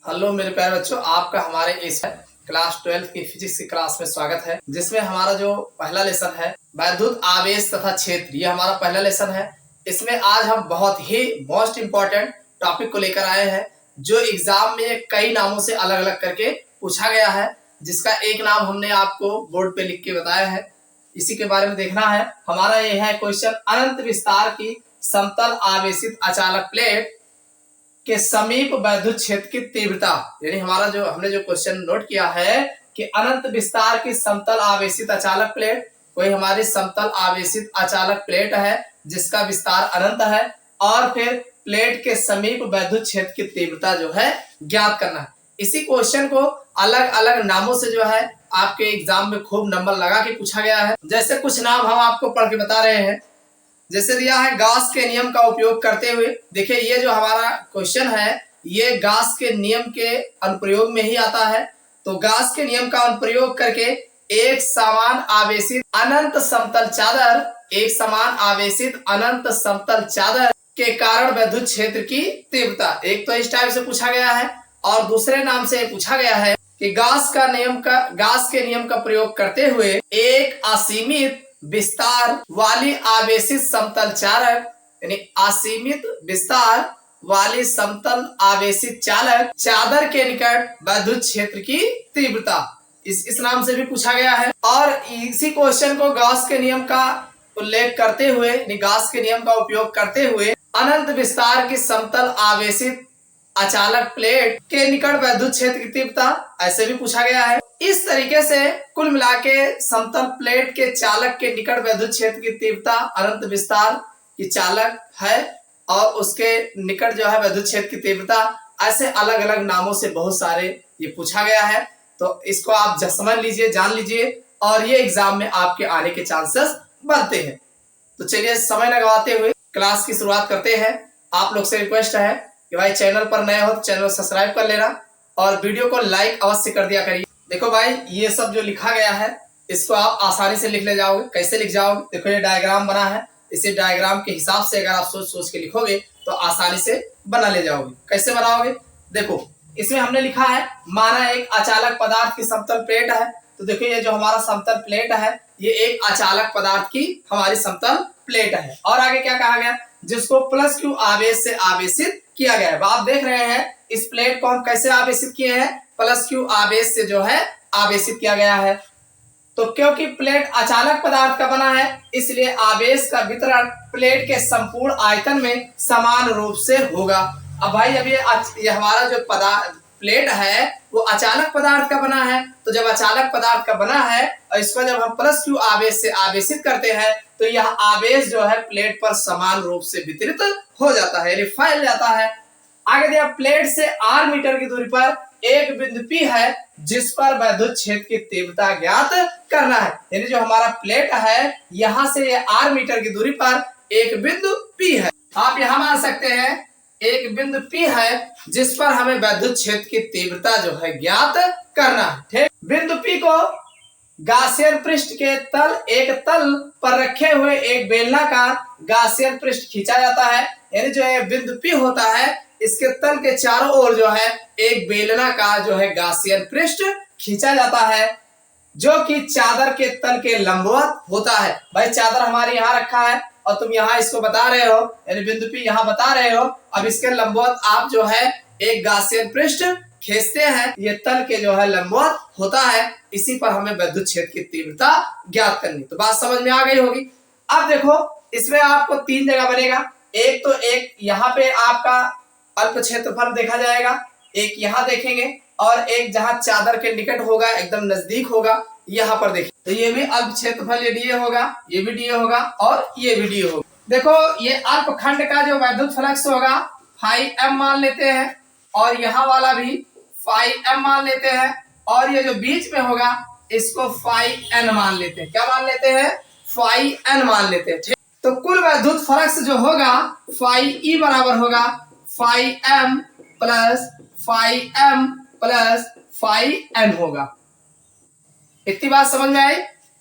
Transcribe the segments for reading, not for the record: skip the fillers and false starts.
Hello मेरे प्यारे बच्चों, आपका हमारे इस क्लास 12 की फिजिक्स की क्लास में स्वागत है, जिसमें हमारा जो पहला लेसन है वैद्युत आवेश तथा क्षेत्र, ये हमारा पहला लेसन है। इसमें आज हम बहुत ही मोस्ट इम्पोर्टेंट टॉपिक को लेकर आए हैं, जो एग्जाम में कई नामों से अलग अलग करके पूछा गया है, जिसका एक नाम हमने आपको बोर्ड पे लिख के बताया है। इसी के बारे में देखना है। हमारा ये है क्वेश्चन, अनंत विस्तार की समतल आवेशित अचालक प्लेट के समीप वैद्युत क्षेत्र की तीव्रता, यानी हमारा जो हमने जो क्वेश्चन नोट किया है कि अनंत विस्तार की समतल आवेशित अचालक प्लेट, कोई हमारी समतल आवेशित अचालक प्लेट है जिसका विस्तार अनंत है, और फिर प्लेट के समीप वैद्युत क्षेत्र की तीव्रता जो है ज्ञात करना है। इसी क्वेश्चन को अलग अलग नामों से जो है आपके एग्जाम में खूब नंबर लगा के पूछा गया है। जैसे कुछ नाम हम आपको पढ़ के बता रहे हैं। जैसे दिया है, गॉस के नियम का उपयोग करते हुए। देखिए, ये जो हमारा क्वेश्चन है ये गॉस के नियम के अनुप्रयोग में ही आता है। तो गॉस के नियम का अनुप्रयोग करके एक समान आवेशित अनंत समतल चादर, एक समान आवेशित अनंत समतल चादर के कारण वैद्युत क्षेत्र की तीव्रता, एक तो इस टाइप से पूछा गया है, और दूसरे नाम से पूछा गया है कि गॉस के नियम का प्रयोग करते हुए एक असीमित विस्तार वाली आवेशित समतल चालक, यानी असीमित विस्तार वाली समतल आवेशित चालक चादर के निकट वैद्युत क्षेत्र की तीव्रता, इस नाम से भी पूछा गया है। और इसी क्वेश्चन को गॉस के नियम का उल्लेख करते हुए, गॉस के नियम का उपयोग करते हुए अनंत विस्तार की समतल आवेशित अचालक प्लेट के निकट वैद्युत क्षेत्र की तीव्रता, ऐसे भी पूछा गया है। इस तरीके से कुल मिला के समतल प्लेट के चालक के निकट वैद्युत क्षेत्र की तीव्रता अनंत विस्तार की चालक है, और उसके निकट जो है वैद्युत क्षेत्र की तीव्रता, ऐसे अलग अलग नामों से बहुत सारे ये पूछा गया है। तो इसको आप समझ लीजिए, जान लीजिए, और ये एग्जाम में आपके आने के चांसेस बढ़ते हैं। तो चलिए समय न गवाते हुए क्लास की शुरुआत करते हैं। आप लोग से रिक्वेस्ट है कि भाई चैनल पर नए हो तो चैनल सब्सक्राइब कर लेना, और वीडियो को लाइक अवश्य कर दिया करिए। देखो भाई, ये सब जो लिखा गया है इसको आप आसानी से लिख ले जाओगे। कैसे लिख जाओगे? देखो, ये डायग्राम बना है, इसी डायग्राम के हिसाब से अगर आप सोच सोच के लिखोगे तो आसानी से बना ले जाओगे। कैसे बनाओगे? देखो, इसमें हमने लिखा है, माना एक अचालक पदार्थ की समतल प्लेट है। तो देखो, ये जो हमारा समतल प्लेट है ये एक अचालक पदार्थ की हमारी समतल प्लेट है। और आगे क्या कहा गया? जिसको प्लस क्यू आवेश से आवेशित किया गया है। आप देख रहे हैं इस प्लेट को हम कैसे आवेशित किए हैं, प्लस क्यू आवेश से जो है आवेशित किया गया है। तो क्योंकि प्लेट अचालक पदार्थ का बना है, इसलिए आवेश का वितरण प्लेट के संपूर्ण आयतन में समान रूप से होगा। अब भाई, अब ये हमारा जो प्लेट है वो अचालक पदार्थ का बना है। तो जब अचालक पदार्थ का बना है और इसको जब हम प्लस क्यू आवेश से आवेशित करते हैं तो यह आवेश जो है प्लेट पर समान रूप से वितरित हो जाता है, यानी फैल जाता है। आगे दिया, प्लेट से r मीटर की दूरी पर एक बिंदु P है जिस पर वैद्युत क्षेत्र की तीव्रता ज्ञात करना है। यानी जो हमारा प्लेट है यहां से ये r मीटर की दूरी पर एक बिंदु P है। आप यहां मान सकते हैं एक बिंदु P है जिस पर हमें वैद्युत क्षेत्र की तीव्रता जो है ज्ञात करना है। ठीक, बिंदु P को गासियन पृष्ठ के एक तल पर रखे हुए एक बेलनाकार गासियन पृष्ठ खींचा जाता है। यानी जो है बिंदु P होता है, इसके तल के चारों ओर जो है एक बेलनाकार जो है गासियन पृष्ठ खींचा जाता है, जो कि चादर के तल के लंबवत होता है। भाई, चादर हमारे यहाँ रखा है और तुम यहाँ इसको बता रहे हो, यानी बिंदु P यहाँ बता रहे हो। अब इसके लंबवत आप जो है एक गासियन पृष्ठ खींचते हैं, ये तल के जो है लंबवत होता है। इसी पर हमें वैद्युत क्षेत्र की तीव्रता ज्ञात करनी। तो बात समझ में आ गई होगी। अब देखो, इसमें आपको तीन जगह बनेगा। एक तो एक यहाँ पे आपका अल्प क्षेत्रफल देखा जाएगा, एक यहाँ देखेंगे, और एक जहाँ चादर के निकट होगा, एकदम नजदीक होगा, यहाँ पर देखिए। तो ये भी अल्प क्षेत्रफल, ये डी होगा, ये भी डी होगा, और ये भी डी होगा। देखो, ये अल्प खंड का जो वैद्युत फ्लक्स होगा फाई एम मान लेते हैं, और यहाँ वाला भी फाई एम मान लेते हैं, और ये जो बीच में होगा इसको फाई एन मान लेते हैं। क्या मान लेते हैं? फाई एन मान लेते हैं। ठीक, तो कुल वैद्युत फ्लक्स जो होगा फाई ई बराबर होगा phi M plus phi M plus phi N होगा। इतनी बात समझ में आई?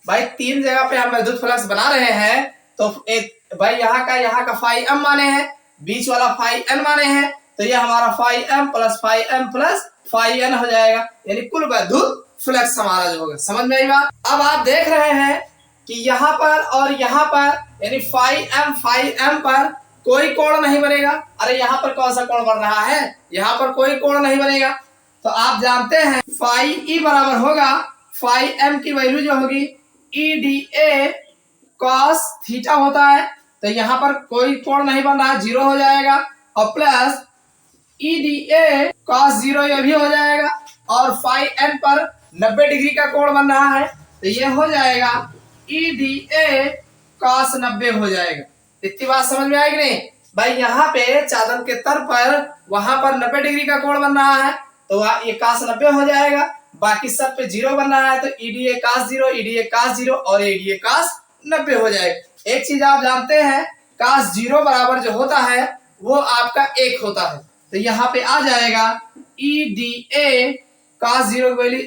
भाई, तीन जगह पे हम वैद्युत फ्लक्स बना रहे हैं, तो एक भाई यहाँ का फाई एम माने हैं, बीच वाला फाई एन माने हैं, तो ये हमारा phi M plus phi N हो जाएगा, यानी कुल वैद्युत फ्लक्स हमारा जो होगा। समझ में आई बात? अब आप देख रहे हैं कि यहाँ पर और यहाँ पर यानी फाई एम पर कोई कोण नहीं बनेगा। अरे यहाँ पर कौन सा कोण बन रहा है? यहाँ पर कोई कोण नहीं बनेगा। तो आप जानते हैं फाई ई बराबर होगा फाई एम की वैल्यू जो होगी E D A cos theta होता है। तो यहाँ पर कोई कोण नहीं बन रहा, जीरो हो जाएगा, और plus E D A cos zero ये भी हो जाएगा, और फाई एन पर 90 डिग्री का कोण बन रहा है, तो ये हो जाएगा ई डी ए कॉस 90 हो जाएगा। इतनी बात समझ में आएगी नहीं भाई? यहाँ पे चादर के तर पर वहां पर 90 डिग्री का कोण बन रहा है, तो ये कॉस 90 हो जाएगा, बाकी सब पे जीरो बन रहा है, तो E D A cos zero, E D A cos zero और ई डी ए कॉस 90 हो जाएगा। एक चीज आप जानते हैं, कॉस जीरो बराबर जो होता है वो आपका 1 होता है, तो यहाँ पे आ जाएगा E D A cos zero की वैल्यू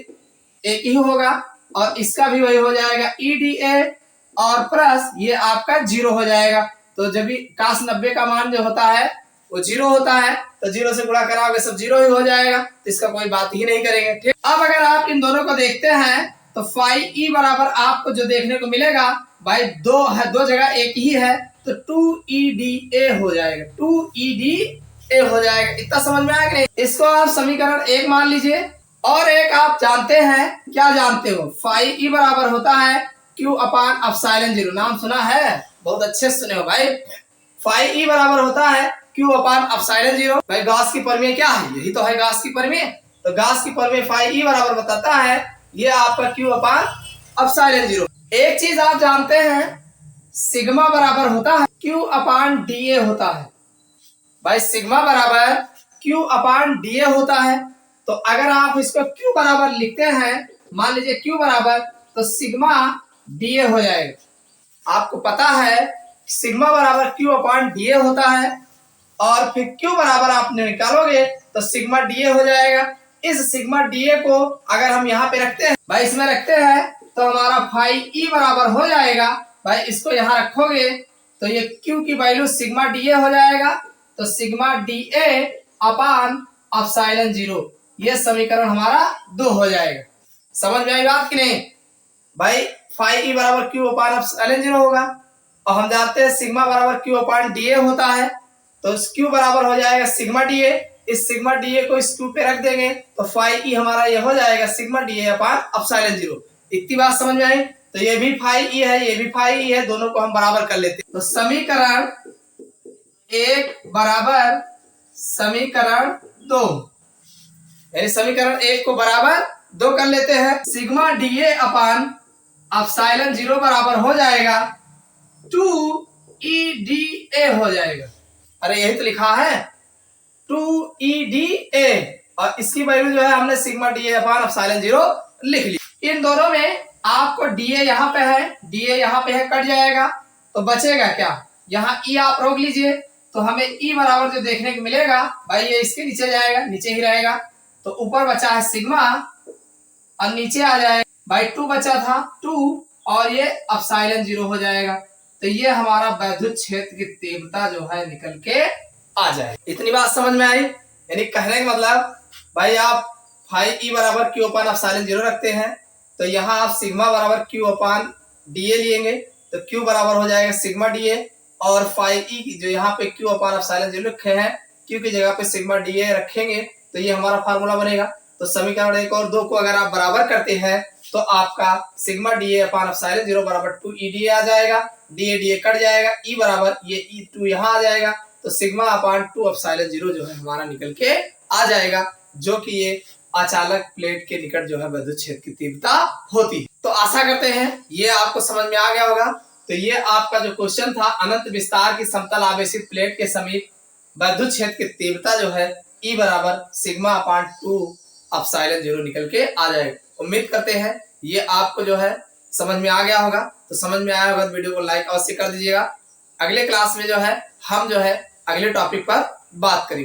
1 ही होगा, और इसका भी वही हो जाएगा ई डी ए, और प्लस ये आपका जीरो हो जाएगा। तो जब भी कॉस 90 का मान जो होता है वो जीरो होता है, तो जीरो से गुणा कराओगे सब जीरो ही हो जाएगा, तो इसका कोई बात ही नहीं करेंगे। ठीक, अब अगर आप इन दोनों को देखते हैं तो फाई ई बराबर आपको जो देखने को मिलेगा भाई दो है, दो जगह एक ही है, तो 2EDA हो जाएगा, 2EDA हो जाएगा। इतना समझ में आया कि नहीं? इसको आप समीकरण 1 मान लीजिए, और एक आप जानते हैं, क्या जानते हो? फाई ई बराबर होता है Q अपान एप्सिलॉन जीरो। नाम सुना है? बहुत अच्छे से सुने हो भाई। फाई ई बराबर होता है Q अपान एप्सिलॉन जीरो। भाई गॉस की प्रमेय क्या है? यही तो है गॉस की प्रमेय। तो गॉस की प्रमेय फाई ई बराबर बताता है ये आपका Q अपान एप्सिलॉन जीरो। एक चीज आप जानते हैं, सिग्मा बराबर होता है Q अपान DA होता है। भाई सिग्मा बराबर Q अपान DA होता है, तो अगर आप इसको Q बराबर लिखते हैं, मान लीजिए Q बराबर, तो सिग्मा DA हो जाएगा। आपको पता है सिग्मा बराबर Q अपान DA होता है, और फिर Q बराबर आप निकालोगे तो सिग्मा DA हो जाएगा। इस सिग्मा DA को अगर हम यहाँ पे रखते हैं, भाई इसमें रखते हैं, तो हमारा फाई ई बराबर हो जाएगा। भाई इसको यहाँ रखोगे तो ये Q की वैल्यू सिग्मा DA हो जाएगा, तो सिग्मा DA अपान एप्सिलॉन जीरो, ये समीकरण हमारा 2 हो जाएगा। समझ में आई बात कि नहीं? भाई फाई ई बराबर Q अपान एप्सिलॉन जीरो होगा, और हम जानते हैं सिग्मा बराबर Q अपान DA होता है, तो इस Q बराबर हो जाएगा सिग्मा DA। इस सिग्मा DA को इस Q पे रख देंगे तो फाई ई हमारा ये हो जाएगा सिग्मा DA अपान एप्सिलॉन जीरो। इतनी बात समझ में आई? तो ये भी फाई ई है, ये भी फाई ई है, दोनों को हम बराबर कर लेते हैं। तो समीकरण 1 बराबर समीकरण 2, यानी समीकरण 1 को बराबर 2 कर लेते हैं। सिग्मा DA अपान एप्सिलॉन जीरो बराबर हो जाएगा 2EDA हो जाएगा। अरे यही तो लिखा है 2EDA, और इसकी वैल्यू जो है हमने सिग्मा DA अपान एप्सिलॉन जीरो लिख ली। इन दोनों में आपको DA यहाँ पे है, DA यहाँ पे है, कट जाएगा, तो बचेगा क्या? यहाँ E आप रोक लीजिए, तो हमें E बराबर जो देखने को मिलेगा भाई ये इसके नीचे जाएगा, नीचे ही रहेगा, तो ऊपर बचा है सिग्मा और नीचे आ जाएगा भाई 2 बचा था 2, और ये एप्सिलॉन जीरो हो जाएगा। तो ये हमारा वैद्युत क्षेत्र की तीव्रता जो है निकल के आ जाए। इतनी बात समझ में आई? यानी कहने का मतलब भाई आप फाई ई बराबर Q अपान एप्सिलॉन जीरो रखते हैं, तो यहाँ आप सिग्मा बराबर Q अपान DA लेंगे, तो Q बराबर हो जाएगा सिग्मा DA, और फाई ई जो यहाँ पे Q अपान एप्सिलॉन जीरो रखे हैं, Q की जगह पे सिग्मा DA रखेंगे, तो ये हमारा फार्मूला बनेगा। तो समीकरण 1 और 2 को अगर आप बराबर करते हैं तो आपका सिग्मा DA अपान एप्सिलॉन जीरो बराबर 2EDA आ जाएगा, DA कट जाएगा, E बराबर ये E2 यहाँ आ जाएगा, तो सिग्मा अपान 2 एप्सिलॉन जीरो जो है हमारा निकल के आ जाएगा, जो कि ये अचालक प्लेट के निकट जो है वैद्युत क्षेत्र की तीव्रता होती है। तो आशा करते हैं ये आपको समझ में आ गया होगा। तो ये आपका जो क्वेश्चन था, अनंत विस्तार की समतल आवेशित प्लेट के समीप वैद्युत क्षेत्र की तीव्रता जो है E बराबर सिग्मा अपान 2 एप्सिलॉन जीरो निकल के आ जाएगा। उम्मीद करते हैं ये आपको जो है समझ में आ गया होगा। तो समझ में आया होगा तो वीडियो को लाइक अवश्य कर दीजिएगा। अगले क्लास में जो है हम जो है अगले टॉपिक पर बात करेंगे।